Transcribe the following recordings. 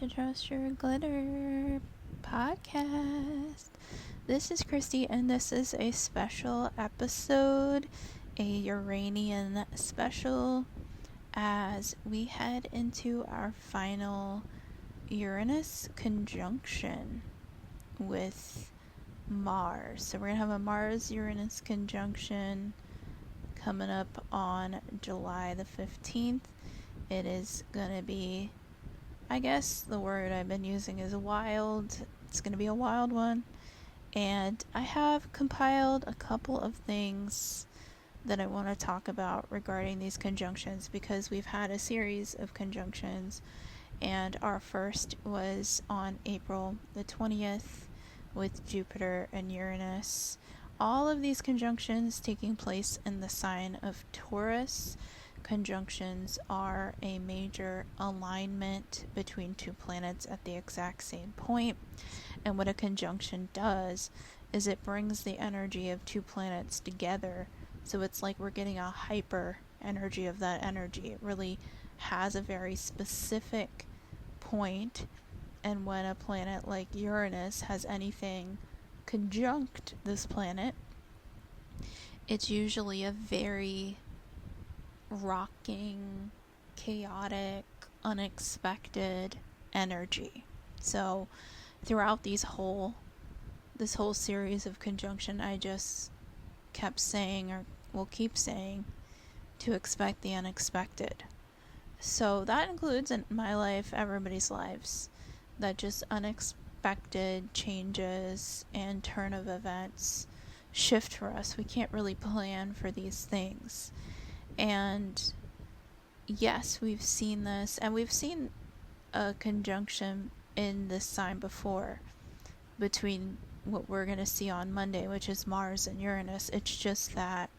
to Trust Your Glitter podcast. This is Kristy, and this is a special episode, a Uranian special, as we head into our final Uranus conjunction with Mars. So we're going to have a Mars-Uranus conjunction coming up on July the 15th. It is going to be, I guess the word I've been using is wild. It's going to be a wild one. And I have compiled a couple of things that I want to talk about regarding these conjunctions, because we've had a series of conjunctions, and our first was on April the 20th with Jupiter and Uranus. All of these conjunctions taking place in the sign of Taurus. Conjunctions are a major alignment between two planets at the exact same point. And what a conjunction does is it brings the energy of two planets together. So it's like we're getting a hyper energy of that energy. It really has a very specific point. And when a planet like Uranus has anything conjunct this planet, it's usually a very rocking, chaotic, unexpected energy. So throughout this whole series of conjunction, I just kept saying, or will keep saying, to expect the unexpected. So that includes in my life, everybody's lives, that just unexpected changes and turn of events shift for us. We can't really plan for these things. And yes, we've seen this, and we've seen a conjunction in this sign before between what we're going to see on Monday, which is Mars and Uranus. It's just that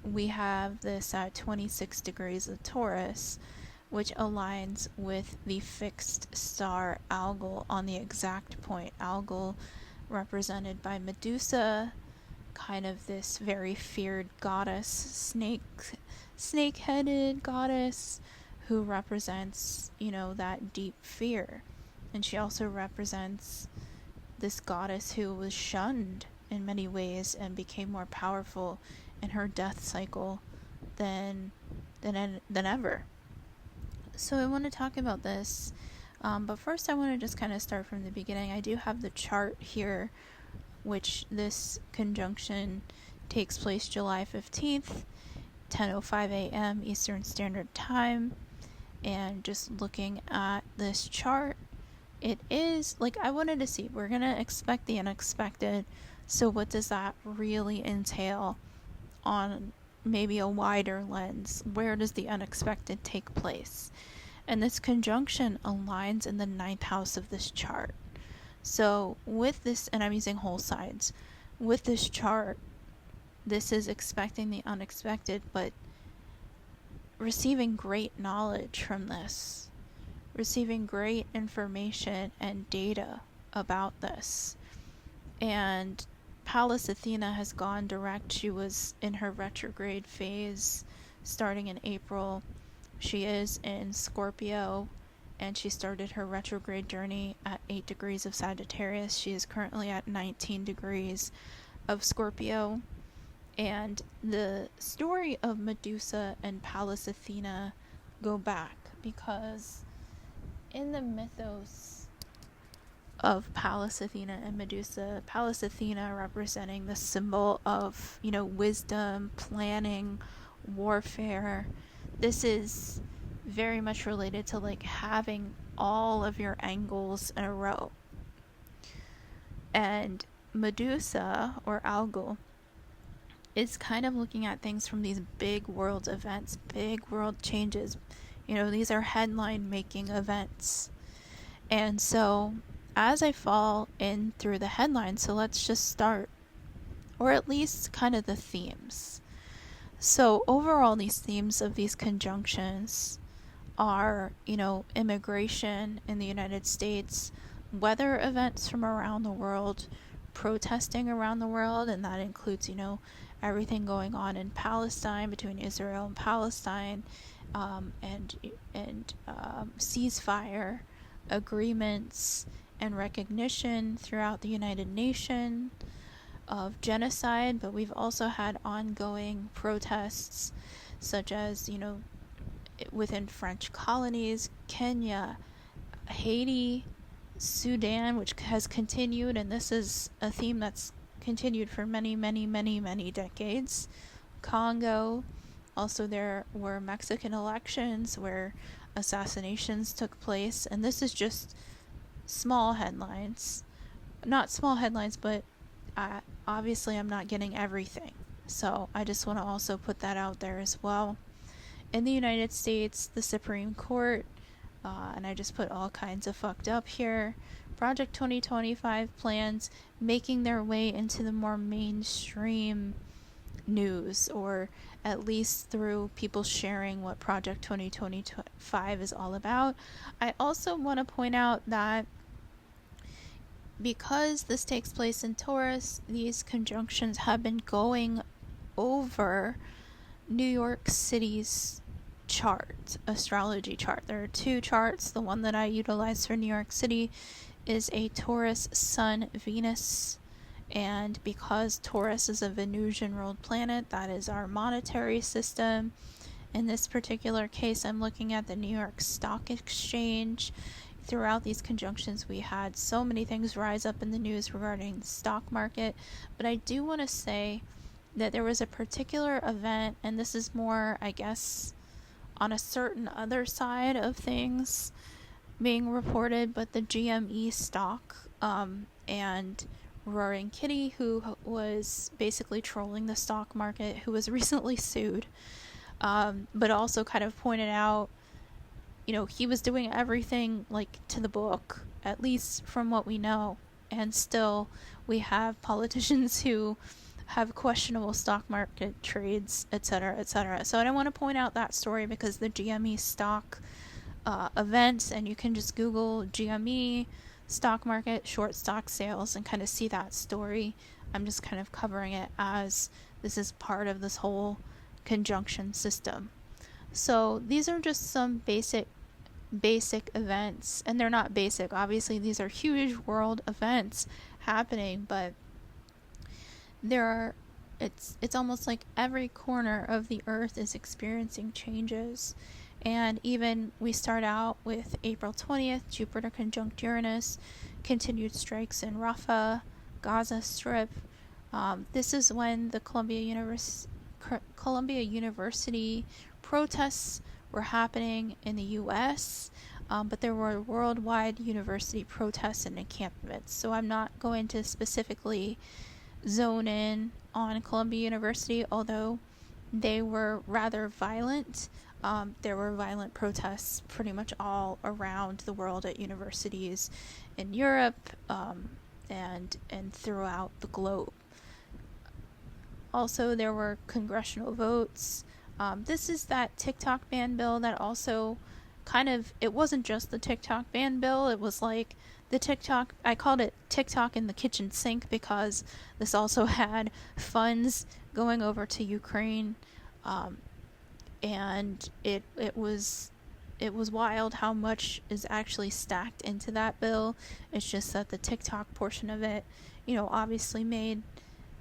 we have this at 26 degrees of Taurus, which aligns with the fixed star Algol on the exact point. Algol represented by Medusa, kind of this very feared goddess, snake-headed goddess who represents, that deep fear. And she also represents this goddess who was shunned in many ways and became more powerful in her death cycle than ever. So I want to talk about this, but first I want to just kind of start from the beginning. I do have the chart here, which this conjunction takes place July 15th, 10:05 a.m. Eastern Standard Time. And just looking at this chart, it is, I wanted to see, we're going to expect the unexpected. So what does that really entail on maybe a wider lens? Where does the unexpected take place? And this conjunction aligns in the 9th house of this chart. So with this, and I'm using whole signs, with this chart, this is expecting the unexpected, but receiving great knowledge from this, receiving great information and data about this. And Pallas Athena has gone direct. She was in her retrograde phase starting in April. She is in Scorpio, and she started her retrograde journey at 8 degrees of Sagittarius. She is currently at 19 degrees of Scorpio. And the story of Medusa and Pallas Athena go back, because in the mythos of Pallas Athena and Medusa, Pallas Athena representing the symbol of, wisdom, planning, warfare. This is very much related to having all of your angles in a row. And Medusa, or Algol, is kind of looking at things from these big world events, big world changes. These are headline making events. And so as I fall in through the headlines, so let's just start, or at least kind of the themes. So overall, these themes of these conjunctions are, immigration in the United States, weather events from around the world, protesting around the world, and that includes, everything going on in Palestine, between Israel and Palestine, and ceasefire agreements and recognition throughout the United Nations of genocide, but we've also had ongoing protests, such as, within French colonies, Kenya, Haiti, Sudan, which has continued, and this is a theme that's continued for many, many, many, many decades. Congo, also there were Mexican elections where assassinations took place, and this is just small headlines. Not small headlines, but obviously I'm not getting everything. So I just want to also put that out there as well. In the United States, the Supreme Court, and I just put all kinds of fucked up here, Project 2025 plans making their way into the more mainstream news, or at least through people sharing what Project 2025 is all about. I also want to point out that because this takes place in Taurus, these conjunctions have been going over New York City's chart, astrology chart. There are two charts. The one that I utilize for New York City is a Taurus Sun Venus, and because Taurus is a Venusian ruled planet, that is our monetary system. In this particular case, I'm looking at the New York Stock Exchange. Throughout these conjunctions, we had so many things rise up in the news regarding the stock market, but I do want to say that there was a particular event, and this is more, I guess, on a certain other side of things being reported, but the GME stock, and Roaring Kitty, who was basically trolling the stock market, who was recently sued, but also kind of pointed out, he was doing everything like to the book, at least from what we know, and still we have politicians who have questionable stock market trades, etc., etc. So I don't want to point out that story because the GME stock events, and you can just Google GME stock market short stock sales and kind of see that story. I'm just kind of covering it as this is part of this whole conjunction system. So these are just some basic events, and they're not basic, obviously these are huge world events happening, but it's almost like every corner of the earth is experiencing changes. And even we start out with April 20th, Jupiter conjunct Uranus, continued strikes in Rafah, Gaza Strip. This is when the Columbia University protests were happening in the U.S., but there were worldwide university protests and encampments. So I'm not going to specifically zone in on Columbia University, although they were rather violent. There were violent protests pretty much all around the world at universities in Europe, and throughout the globe. Also, there were congressional votes. This is that TikTok ban bill that also it wasn't just the TikTok ban bill, it was like the TikTok, I called it TikTok in the kitchen sink because this also had funds going over to Ukraine, and it was wild how much is actually stacked into that bill. It's just that the TikTok portion of it, obviously made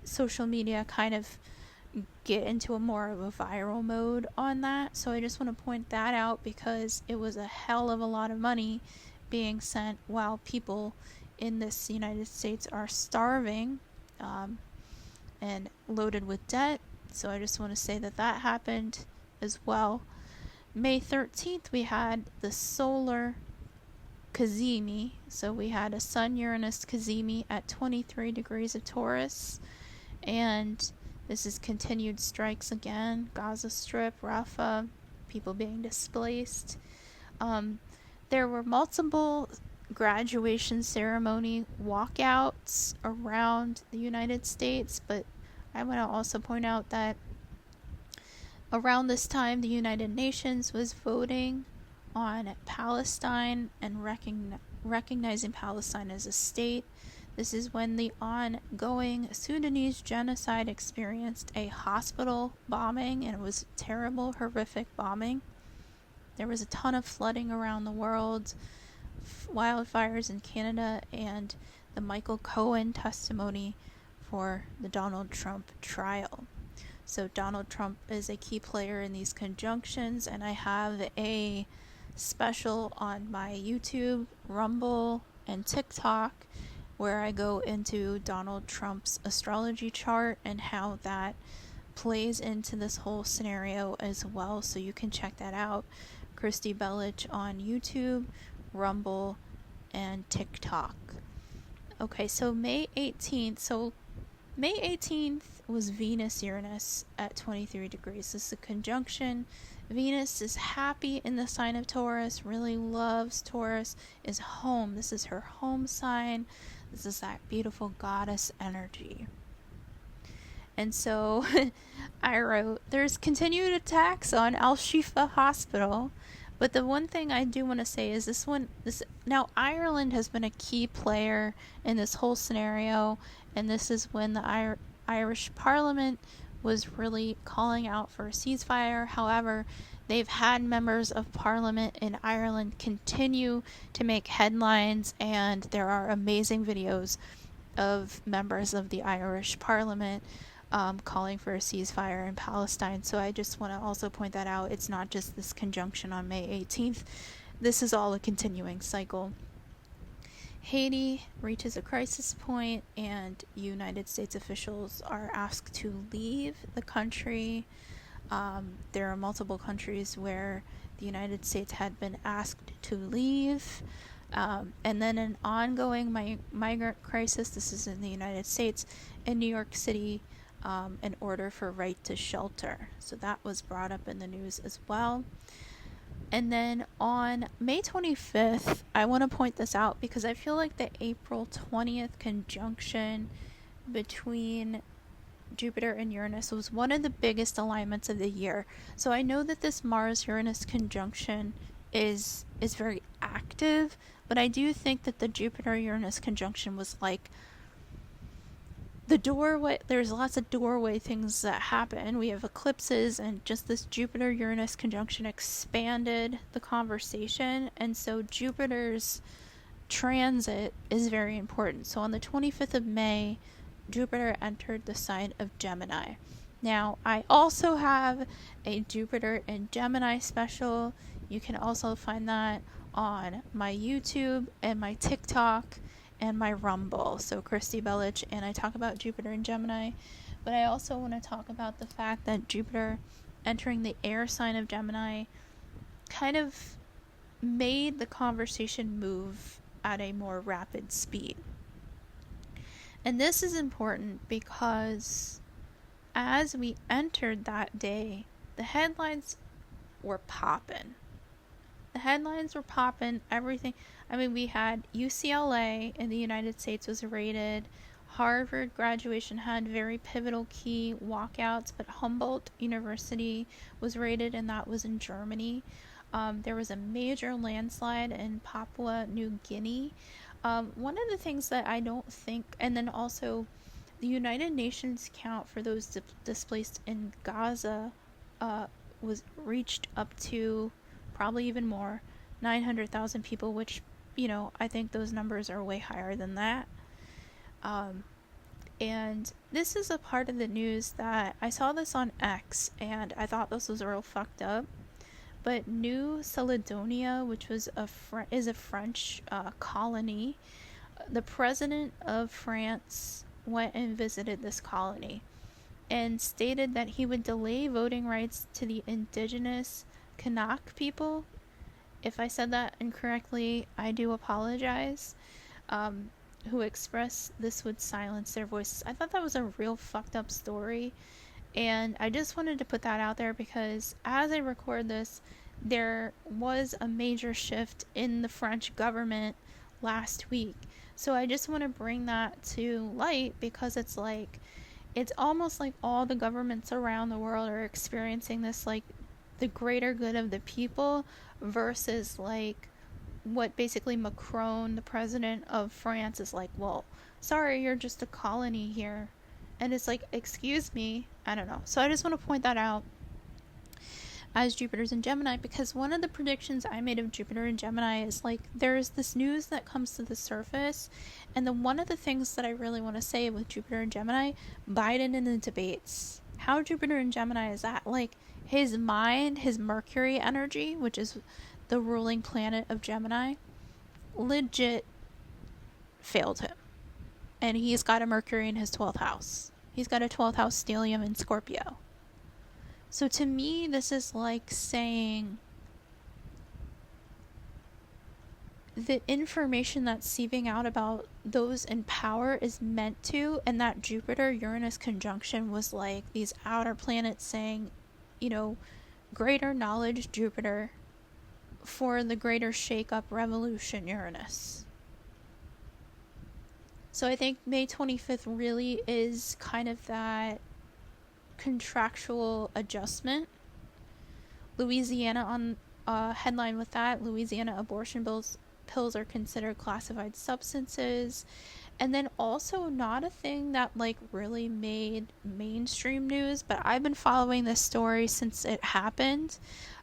social media kind of get into a more of a viral mode on that. So I just want to point that out because it was a hell of a lot of money being sent while people in this United States are starving, and loaded with debt. So I just want to say that happened as well. May 13th, we had the solar Cazimi. So we had a Sun-Uranus Cazimi at 23 degrees of Taurus. And this is continued strikes again. Gaza Strip, Rafah, people being displaced. There were multiple graduation ceremony walkouts around the United States, but I want to also point out that around this time, the United Nations was voting on Palestine and recognizing Palestine as a state. This is when the ongoing Sudanese genocide experienced a hospital bombing, and it was terrible, horrific bombing. There was a ton of flooding around the world. wildfires in Canada and the Michael Cohen testimony for the Donald Trump trial. So Donald Trump is a key player in these conjunctions, and I have a special on my YouTube, Rumble, and TikTok where I go into Donald Trump's astrology chart and how that plays into this whole scenario as well. So you can check that out. Kristy Belich on YouTube, Rumble, and TikTok. Okay, so May 18th was Venus-Uranus at 23 degrees. This is a conjunction. Venus is happy in the sign of Taurus, really loves Taurus, is home. This is her home sign. This is that beautiful goddess energy. And so I wrote, there's continued attacks on Al-Shifa Hospital. But the one thing I do want to say is now Ireland has been a key player in this whole scenario, and this is when the Irish Parliament was really calling out for a ceasefire. However, they've had members of Parliament in Ireland continue to make headlines, and there are amazing videos of members of the Irish Parliament calling for a ceasefire in Palestine. So I just want to also point that out. It's not just this conjunction on May 18th. This is all a continuing cycle. Haiti reaches a crisis point, and United States officials are asked to leave the country. There are multiple countries where the United States had been asked to leave. And then an ongoing migrant crisis. This is in the United States, in New York City, an order for right to shelter. So that was brought up in the news as well. And then on May 25th, I want to point this out because I feel like the April 20th conjunction between Jupiter and Uranus was one of the biggest alignments of the year. So I know that this Mars-Uranus conjunction is very active, but I do think that the Jupiter-Uranus conjunction was like the doorway. There's lots of doorway things that happen. We have eclipses, and just this Jupiter-Uranus conjunction expanded the conversation, and so Jupiter's transit is very important. So on the 25th of May, Jupiter entered the sign of Gemini. Now, I also have a Jupiter in Gemini special. You can also find that on my YouTube and my TikTok and my Rumble. So Kristy Belich, and I talk about Jupiter in Gemini. But I also want to talk about the fact that Jupiter entering the air sign of Gemini kind of made the conversation move at a more rapid speed. And this is important because as we entered that day, the headlines were popping. Everything. I mean, we had UCLA in the United States was raided. Harvard graduation had very pivotal key walkouts, but Humboldt University was raided, and that was in Germany. There was a major landslide in Papua New Guinea. One of the things that I don't think, and then also the United Nations count for those displaced in Gaza was reached up to probably even more, 900,000 people, which, I think those numbers are way higher than that. And this is a part of the news that I saw this on X, and I thought this was real fucked up. But New Caledonia, which was is a French colony, the president of France went and visited this colony and stated that he would delay voting rights to the indigenous Kanak people. If I said that incorrectly, I do apologize. Who expressed this would silence their voices. I thought that was a real fucked up story, and I just wanted to put that out there because as I record this, there was a major shift in the French government last week. So I just want to bring that to light because it's almost like all the governments around the world are experiencing this, like the greater good of the people versus like what basically Macron, the president of France, is like, well, sorry, you're just a colony here. And it's like, excuse me, I don't know. So I just want to point that out. as Jupiter's in Gemini, because one of the predictions I made of Jupiter in Gemini is like there's this news that comes to the surface, and one of the things that I really want to say with Jupiter in Gemini, Biden in the debates, how Jupiter in Gemini is that? Like his mind, his Mercury energy, which is the ruling planet of Gemini, legit failed him. And he's got a Mercury in his 12th house. He's got a 12th house stellium in Scorpio. So to me, this is like saying the information that's seeping out about those in power is meant to, and that Jupiter-Uranus conjunction was like these outer planets saying, you know, greater knowledge, Jupiter, for the greater shake-up revolution, Uranus. So I think May 25th really is kind of that contractual adjustment. Louisiana on headline with that, Louisiana abortion pills are considered classified substances. And then also not a thing that like really made mainstream news, but I've been following this story since it happened.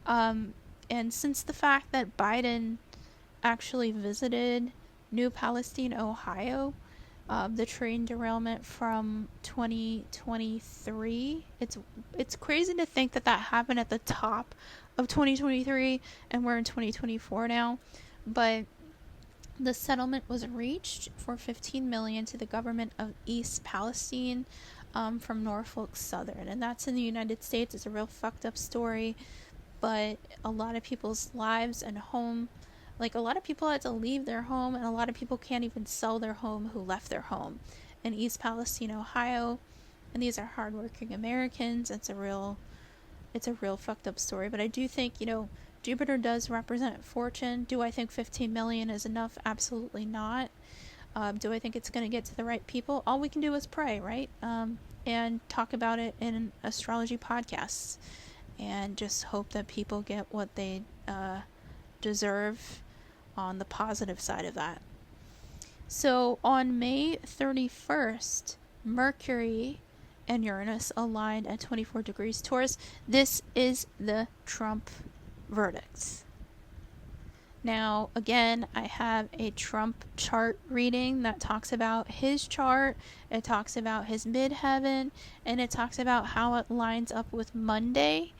And since the fact that Biden actually visited New Palestine, Ohio, the train derailment from 2023. It's crazy to think that happened at the top of 2023 and we're in 2024 now. But the settlement was reached for $15 million to the government of East Palestine from Norfolk Southern. And that's in the United States. It's a real fucked up story. But a lot of people's lives and home, like a lot of people had to leave their home, and a lot of people can't even sell their home who left their home in East Palestine, Ohio. And these are hardworking Americans. It's a real fucked up story. But I do think, you know, Jupiter does represent fortune. Do I think 15 million is enough? Absolutely not. Do I think it's going to get to the right people? All we can do is pray, right? And talk about it in astrology podcasts, and just hope that people get what they deserve on the positive side of that. So on May 31st, Mercury and Uranus aligned at 24 degrees Taurus. This is the Trump verdict. Now, again, I have a Trump chart reading that talks about his chart, it talks about his midheaven, and it talks about how it lines up with Monday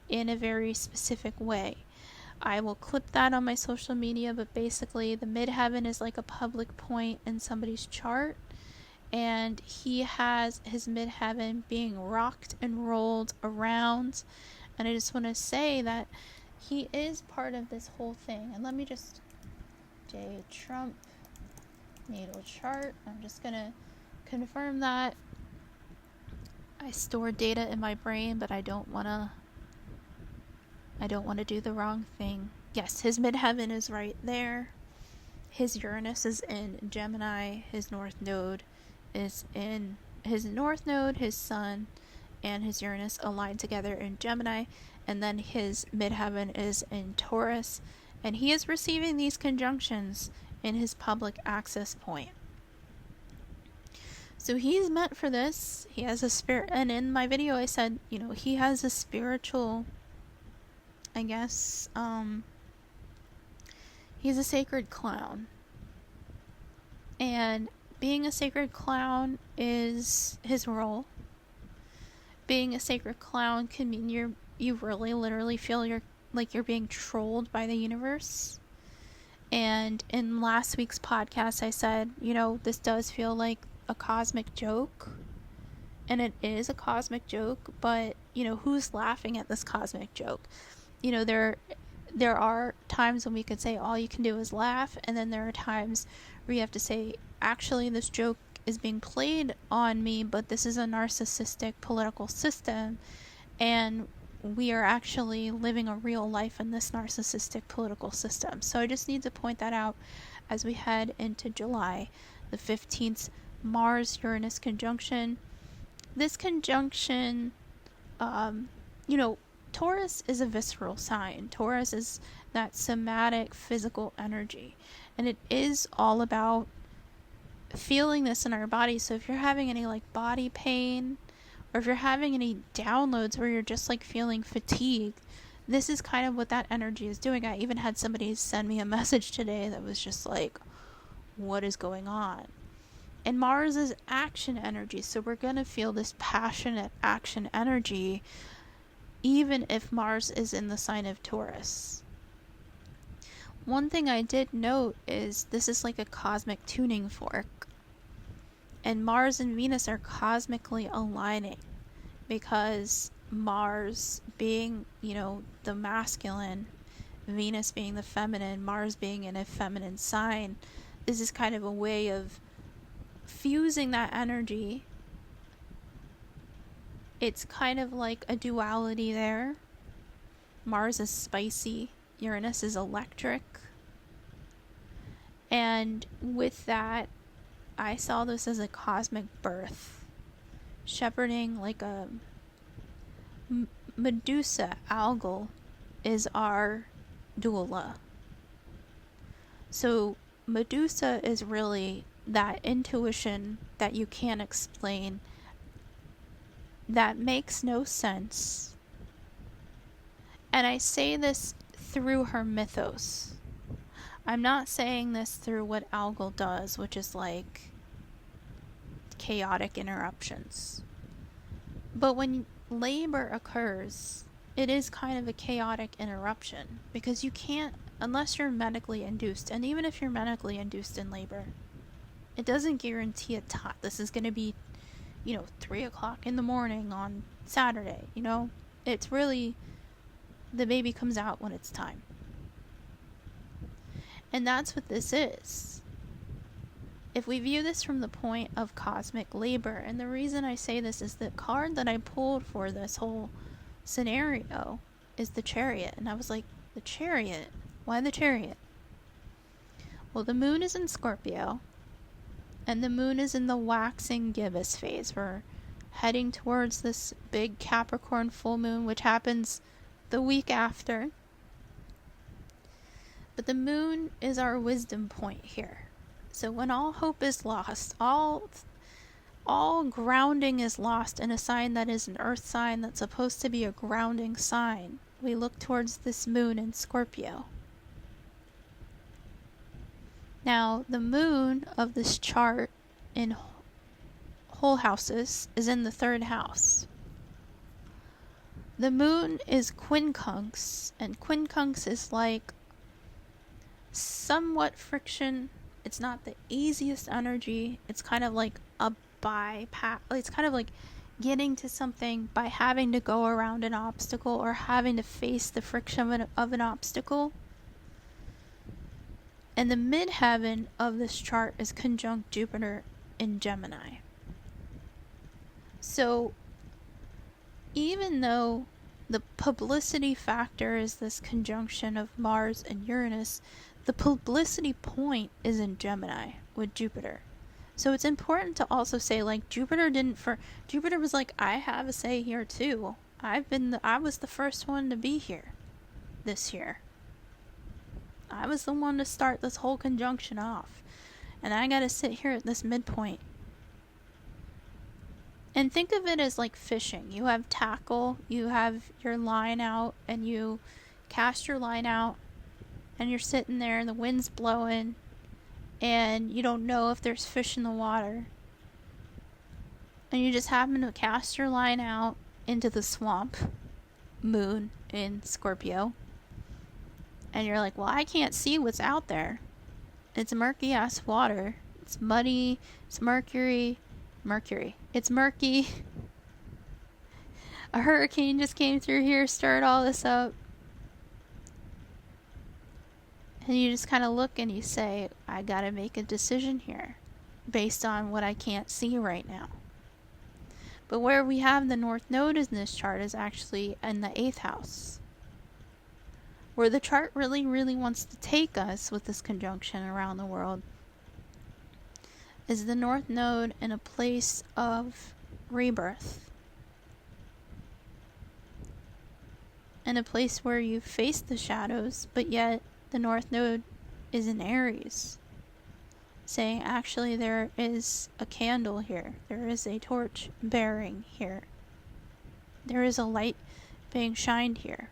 in a very specific way. I will clip that on my social media, but basically the midheaven is like a public point in somebody's chart, and he has his midheaven being rocked and rolled around. And I just want to say that he is part of this whole thing. And let me just J. Trump natal chart. I'm just going to confirm that. I store data in my brain, but I don't want to do the wrong thing. Yes, his midheaven is right there. His Uranus is in Gemini. His north node is in his sun, and his Uranus aligned together in Gemini. And then his midheaven is in Taurus, and he is receiving these conjunctions in his public access point. So he's meant for this. He has a spirit, and in my video I said, you know, he has a spiritual, I guess, he's a sacred clown. And being a sacred clown is his role. Being a sacred clown can mean you really literally feel you're being trolled by the universe. And in last week's podcast I said, you know, this does feel like a cosmic joke. And it is a cosmic joke, but, you know, who's laughing at this cosmic joke? You know, there are times when we could say all you can do is laugh, and then there are times where you have to say, actually, this joke is being played on me, but this is a narcissistic political system, and we are actually living a real life in this narcissistic political system. So I just need to point that out as we head into July the 15th, Mars-Uranus conjunction. This conjunction, you know, Taurus is a visceral sign. Taurus is that somatic physical energy, and it is all about feeling this in our body. So if you're having any like body pain, or if you're having any downloads where you're just like feeling fatigued, this is kind of what that energy is doing. I even had somebody send me a message today that was just like, what is going on? And Mars is action energy, so we're going to feel this passionate action energy even if Mars is in the sign of Taurus. One thing I did note is this is like a cosmic tuning fork. And Mars and Venus are cosmically aligning because Mars being, the masculine, Venus being the feminine, Mars being in a feminine sign, is this kind of a way of fusing that energy. It's kind of like a duality there. Mars is spicy, Uranus is electric. And with that, I saw this as a cosmic birth. Shepherding like a Medusa, Algol, is our doula. So Medusa is really that intuition that you can't explain, that makes no sense. And I say this through her mythos. I'm not saying this through what Algol does, which is like chaotic interruptions. But when labor occurs, it is kind of a chaotic interruption because you can't, unless you're medically induced, and even if you're medically induced in labor, it doesn't guarantee a time. This is going to be, 3 o'clock in the morning on Saturday, It's really, the baby comes out when it's time. And that's what this is. If we view this from the point of cosmic labor, and the reason I say this is the card that I pulled for this whole scenario is the Chariot. And I was like, the Chariot? Why the Chariot? Well, the moon is in Scorpio, and the moon is in the waxing gibbous phase. We're heading towards this big Capricorn full moon, which happens the week after. But the moon is our wisdom point here. So when all hope is lost, all grounding is lost in a sign that is an earth sign that's supposed to be a grounding sign, we look towards this moon in Scorpio. Now, the moon of this chart in whole houses is in the 3rd house. The moon is quincunx, and quincunx is like somewhat friction. It's not the easiest energy. It's kind of like a bypass. It's kind of like getting to something by having to go around an obstacle or having to face the friction of an obstacle. And the midheaven of this chart is conjunct Jupiter in Gemini. So even though the publicity factor is this conjunction of Mars and Uranus, the publicity point is in Gemini with Jupiter. So it's important to also say, like, Jupiter was like, I have a say here too. I was the first one to be here this year. I was the one to start this whole conjunction off. And I gotta sit here at this midpoint. And think of it as like fishing. You have tackle, you have your line out, and you cast your line out, and you're sitting there and the wind's blowing, and you don't know if there's fish in the water. And you just happen to cast your line out into the swamp, moon in Scorpio. And you're like, well, I can't see what's out there. It's murky ass water. It's muddy. It's Mercury. It's murky. A hurricane just came through here, stirred all this up. And you just kind of look and you say, I gotta make a decision here based on what I can't see right now. But where we have the North Node in this chart is actually in the 8th house. Where the chart really, really wants to take us with this conjunction around the world is the North Node in a place of rebirth. In a place where you face the shadows, but yet the North Node is in Aries, saying actually there is a candle here, there is a torch bearing here, there is a light being shined here.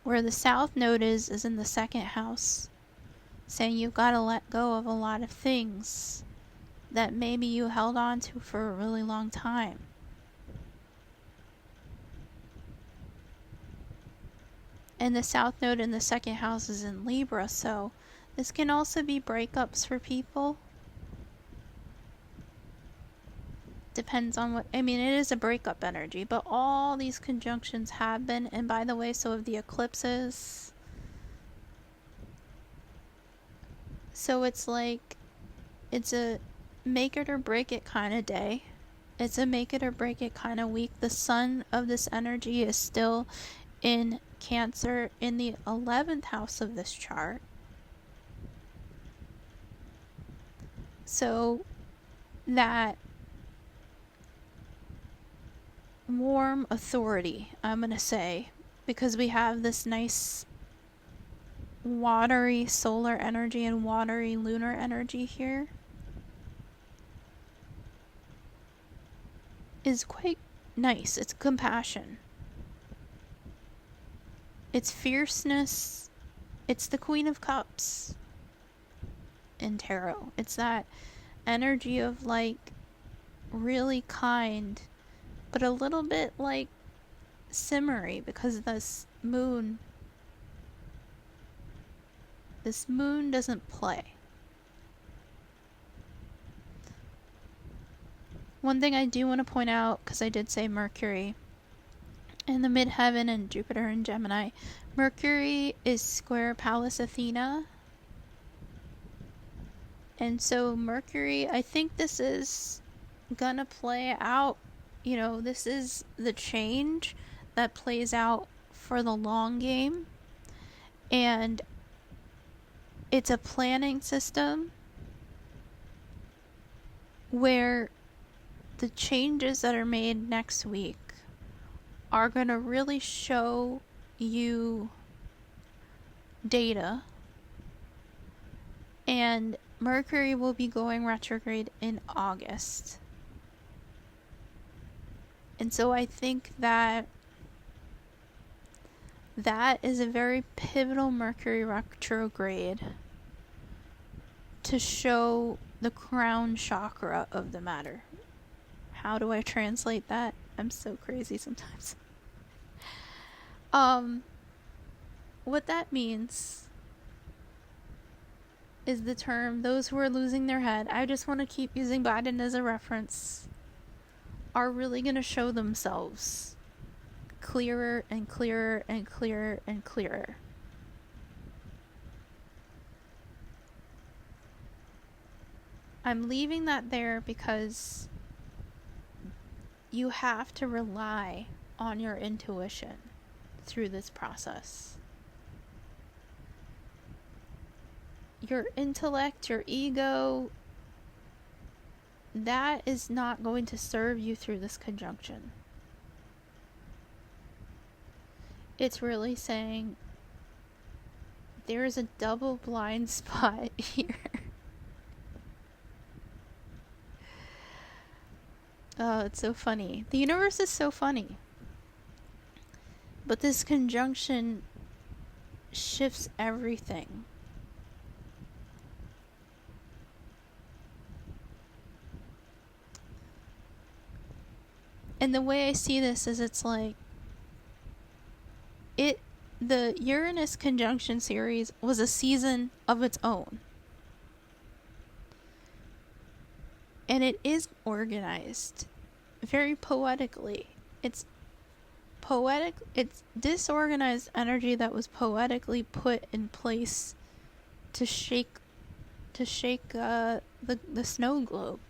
Where the South Node is in the second house, saying you've got to let go of a lot of things that maybe you held on to for a really long time. And the South Node in the second house is in Libra, so this can also be breakups for people. Depends on what, I mean, it is a breakup energy, but all these conjunctions have been, and by the way, so have the eclipses. So it's like, it's a make it or break it kind of day. It's a make it or break it kind of week. The sun of this energy is still in Cancer in the 11th house of this chart. So that warm authority, I'm going to say, because we have this nice watery solar energy and watery lunar energy here, is quite nice. It's compassion. It's fierceness. It's the Queen of Cups in tarot. It's that energy of like really kind, but a little bit like simmery, because this moon doesn't play. One thing I do want to point out, because I did say Mercury in the midheaven and Jupiter in Gemini, Mercury is square Pallas Athena. And so Mercury, I think this is gonna play out, you know, this is the change that plays out for the long game. And it's a planning system where the changes that are made next week are going to really show you data. And Mercury will be going retrograde in August. And so I think that is a very pivotal Mercury retrograde to show the crown chakra of the matter. How do I translate that? I'm so crazy sometimes. What that means is the term, those who are losing their head, I just want to keep using Biden as a reference, are really going to show themselves clearer and clearer and clearer and clearer. I'm leaving that there because you have to rely on your intuition through this process. Your intellect, your ego, that is not going to serve you through this conjunction. It's really saying there is a double blind spot here. Oh, it's so funny. The universe is so funny. But this conjunction shifts everything. And the way I see this is it's like the Uranus conjunction series was a season of its own. And it is organized very poetically. It's poetic, it's disorganized energy that was poetically put in place to shake the snow globe.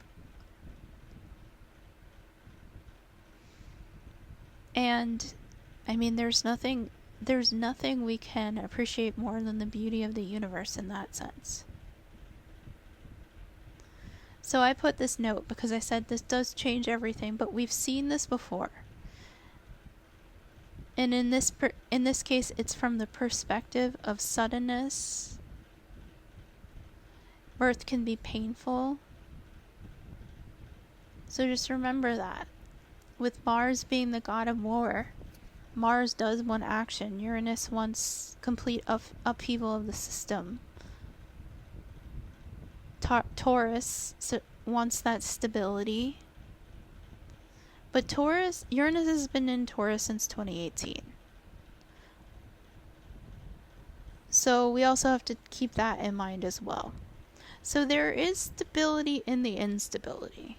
And I mean, there's nothing we can appreciate more than the beauty of the universe in that sense. So I put this note because I said this does change everything, but we've seen this before. And in this case, it's from the perspective of suddenness. Birth can be painful. So just remember that. With Mars being the god of war, Mars does want action. Uranus wants complete upheaval of the system. Taurus wants that stability. But Uranus has been in Taurus since 2018. So we also have to keep that in mind as well. So there is stability in the instability.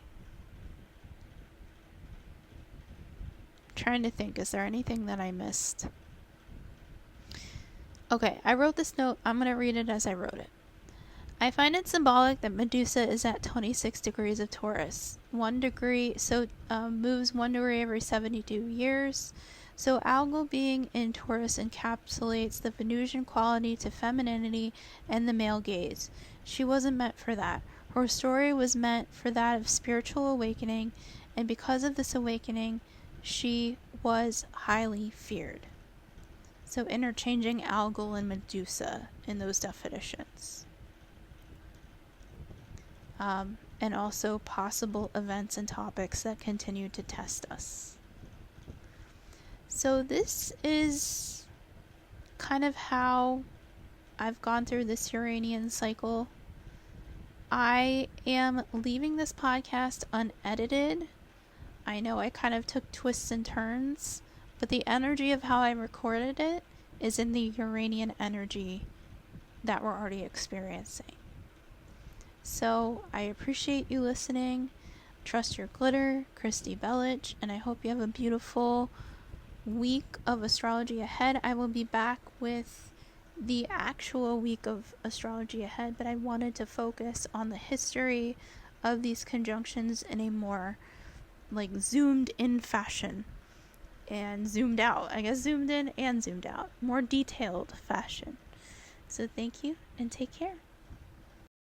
I'm trying to think, is there anything that I missed? Okay, I wrote this note. I'm going to read it as I wrote it. I find it symbolic that Medusa is at 26 degrees of Taurus. 1 degree, moves 1 degree every 72 years. So algal being in Taurus encapsulates the Venusian quality to femininity and the male gaze. She wasn't meant for that. Her story was meant for that of spiritual awakening, and because of this awakening, she was highly feared. So interchanging algal and Medusa in those definitions. And also possible events and topics that continue to test us. So this is kind of how I've gone through this Uranian cycle. I am leaving this podcast unedited. I know I kind of took twists and turns, but the energy of how I recorded it is in the Uranian energy that we're already experiencing. So I appreciate you listening. Trust your glitter, Kristy Belich, and I hope you have a beautiful week of astrology ahead. I will be back with the actual week of astrology ahead, but I wanted to focus on the history of these conjunctions in a more zoomed in fashion and zoomed out. I guess zoomed in and zoomed out. More detailed fashion. So thank you and take care.